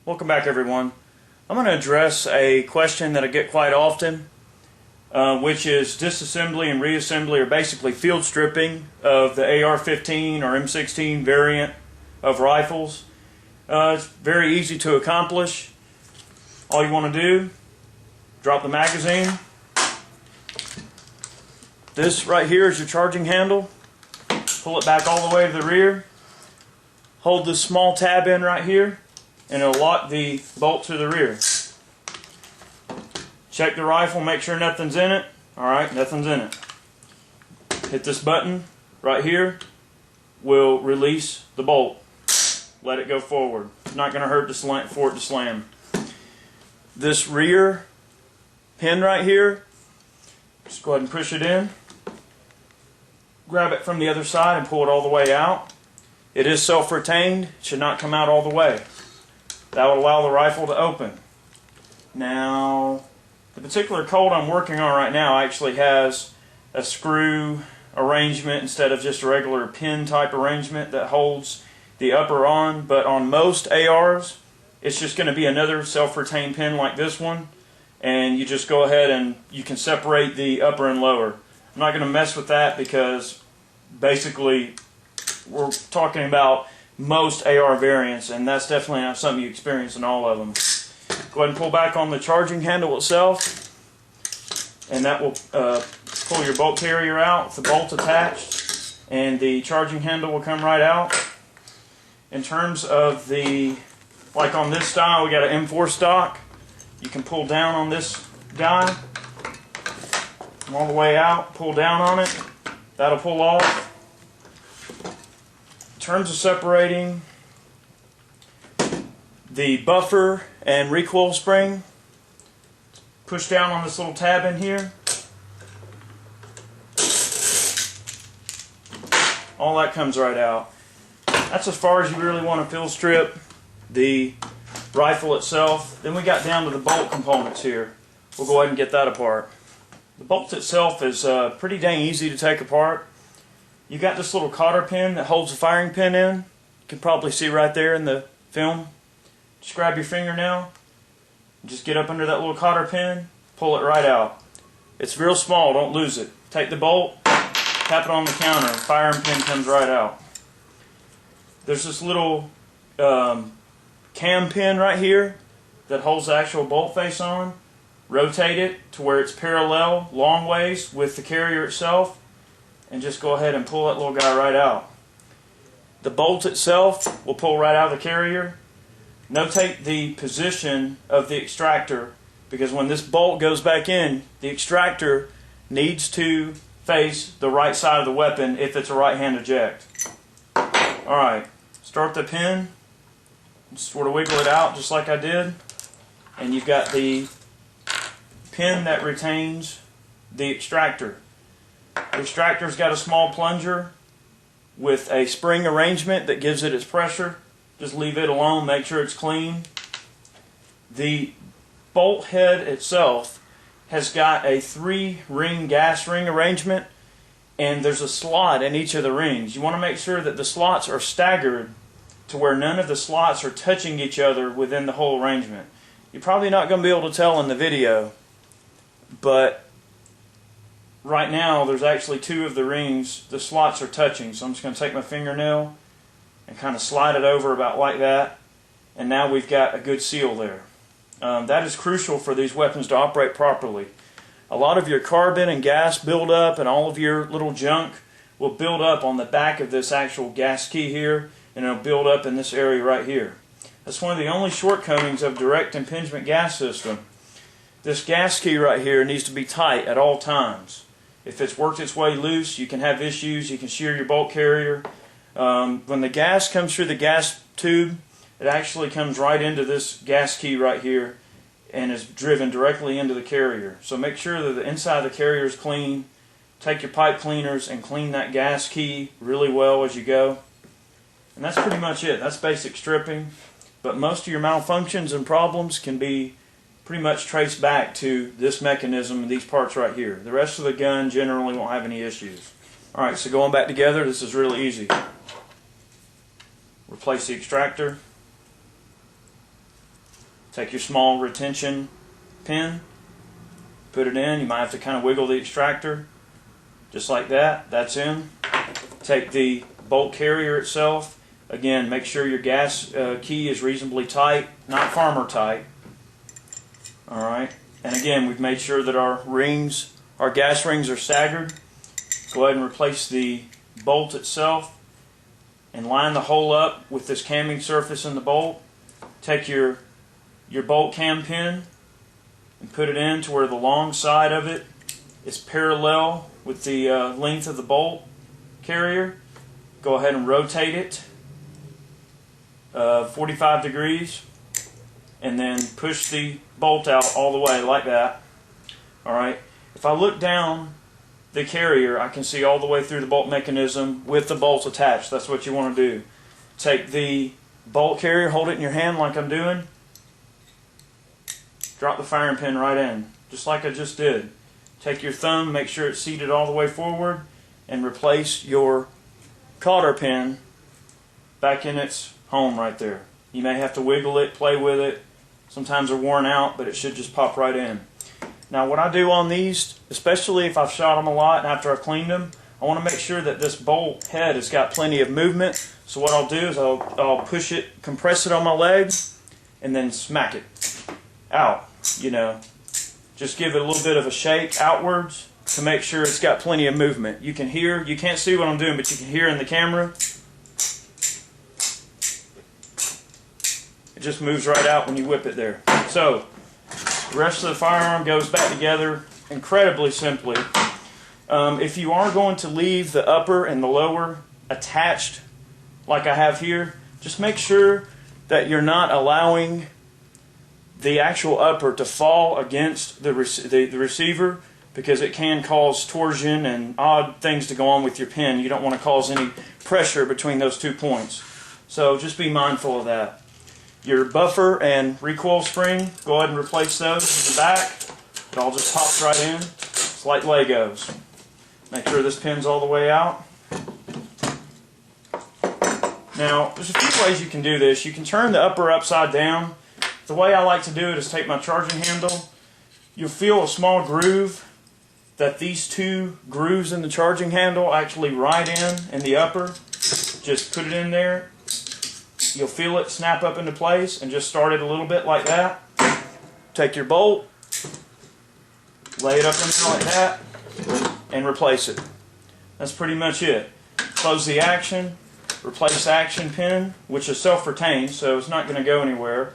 Welcome back, everyone. I'm going to address a question that I get quite often, which is disassembly and reassembly, or basically field stripping of the AR15 or M16 variant of rifles. It's very easy to accomplish. All you want to do, drop the magazine. This right here is your charging handle. Pull it back all the way to the rear. Hold this small tab in right here, and it'll lock the bolt to the rear. Check the rifle, make sure nothing's in it. Alright, nothing's in it. Hit this button right here, will release the bolt. Let it go forward. It's not going to hurt for it to slam. This rear pin right here, just go ahead and push it in. Grab it from the other side and pull it all the way out. It is self-retained, it should not come out all the way. That will allow the rifle to open. Now, the particular Colt I'm working on right now actually has a screw arrangement instead of just a regular pin type arrangement that holds the upper on, but on most ARs it's just going to be another self-retained pin like this one, and you just go ahead and you can separate the upper and lower. I'm not going to mess with that because basically we're talking about most AR variants, and that's definitely not something you experience in all of them. Go ahead and pull back on the charging handle itself, and that will pull your bolt carrier out with the bolt attached, and the charging handle will come right out. In terms of the, like on this style, we got an M4 stock. You can pull down on this guy all the way out, pull down on it, that'll pull off. In terms of separating the buffer and recoil spring, push down on this little tab in here. All that comes right out. That's as far as you really want to field strip the rifle itself. Then we got down to the bolt components here. We'll go ahead and get that apart. The bolt itself is pretty dang easy to take apart. You got this little cotter pin that holds the firing pin in. You can probably see right there in the film. Just grab your fingernail, just get up under that little cotter pin, pull it right out. It's real small, don't lose it. Take the bolt, tap it on the counter, firing pin comes right out. There's this little cam pin right here that holds the actual bolt face on. Rotate it to where it's parallel long ways with the carrier itself, and just go ahead and pull that little guy right out. The bolt itself will pull right out of the carrier. Notate the position of the extractor, because when this bolt goes back in, the extractor needs to face the right side of the weapon if it's a right-hand eject. Alright, start the pin, just sort of wiggle it out just like I did, and you've got the pin that retains the extractor. The extractor's got a small plunger with a spring arrangement that gives it its pressure. Just leave it alone, make sure it's clean. The bolt head itself has got a 3-ring gas ring arrangement, and there's a slot in each of the rings. You want to make sure that the slots are staggered to where none of the slots are touching each other within the whole arrangement. You're probably not going to be able to tell in the video, but right now there's actually 2 of the rings, the slots are touching. So I'm just going to take my fingernail and kind of slide it over about like that, and now we've got a good seal there. That is crucial for these weapons to operate properly. A lot of your carbon and gas buildup and all of your little junk will build up on the back of this actual gas key here, and it'll build up in this area right here. That's one of the only shortcomings of direct impingement gas system. This gas key right here needs to be tight at all times. If it's worked its way loose, you can have issues. You can shear your bolt carrier. When the gas comes through the gas tube, it actually comes right into this gas key right here and is driven directly into the carrier. So make sure that the inside of the carrier is clean. Take your pipe cleaners and clean that gas key really well as you go. And that's pretty much it. That's basic stripping. But most of your malfunctions and problems can be pretty much traced back to this mechanism and these parts right here. The rest of the gun generally won't have any issues. Alright, so going back together, this is really easy. Replace the extractor. Take your small retention pin, put it in. You might have to kind of wiggle the extractor, just like that. That's in. Take the bolt carrier itself. Again, make sure your gas key is reasonably tight, not farmer tight. Alright, and again, we've made sure that our gas rings are staggered. Go ahead and replace the bolt itself and line the hole up with this camming surface in the bolt. Take your bolt cam pin and put it in to where the long side of it is parallel with the length of the bolt carrier. Go ahead and rotate it 45 degrees and then push the bolt out all the way like that. Alright, if I look down the carrier, I can see all the way through the bolt mechanism with the bolts attached. That's what you want to do. Take the bolt carrier, hold it in your hand like I'm doing, drop the firing pin right in, just like I just did. Take your thumb, make sure it's seated all the way forward, and replace your cotter pin back in its home right there. You may have to wiggle it, play with it. Sometimes they're worn out, but it should just pop right in. Now what I do on these, especially if I've shot them a lot and after I've cleaned them, I want to make sure that this bolt head has got plenty of movement. So what I'll do is I'll push it, compress it on my leg, and then smack it out. You know, just give it a little bit of a shake outwards to make sure it's got plenty of movement. You can hear, you can't see what I'm doing, but you can hear in the camera. It just moves right out when you whip it there. So the rest of the firearm goes back together incredibly simply. If you are going to leave the upper and the lower attached like I have here, just make sure that you're not allowing the actual upper to fall against the receiver, because it can cause torsion and odd things to go on with your pin. You don't want to cause any pressure between those 2 points. So just be mindful of that. Your buffer and recoil spring, go ahead and replace those in the back. It all just pops right in. It's like Legos. Make sure this pin's all the way out. Now, there's a few ways you can do this. You can turn the upper upside down. The way I like to do it is take my charging handle. You'll feel a small groove that these 2 grooves in the charging handle actually ride in the upper. Just put it in there. You'll feel it snap up into place, and just start it a little bit like that. Take your bolt, lay it up in there like that, and replace it. That's pretty much it. Close the action, replace the action pin, which is self-retained, so it's not going to go anywhere.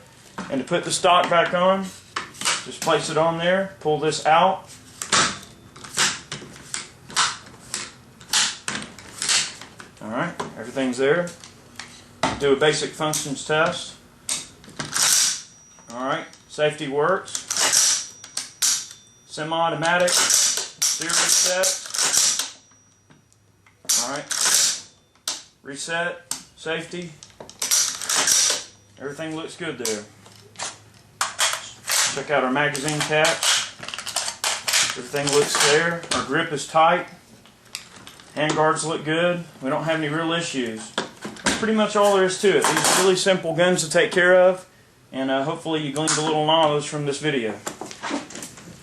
And to put the stock back on, just place it on there, pull this out. Alright, everything's there. Do a basic functions test. Alright, safety works. Semi-automatic, series set. Alright, reset, safety. Everything looks good there. Check out our magazine catch. Everything looks there. Our grip is tight. Handguards look good. We don't have any real issues. That's pretty much all there is to it. These are really simple guns to take care of, and hopefully you gleaned a little knowledge from this video.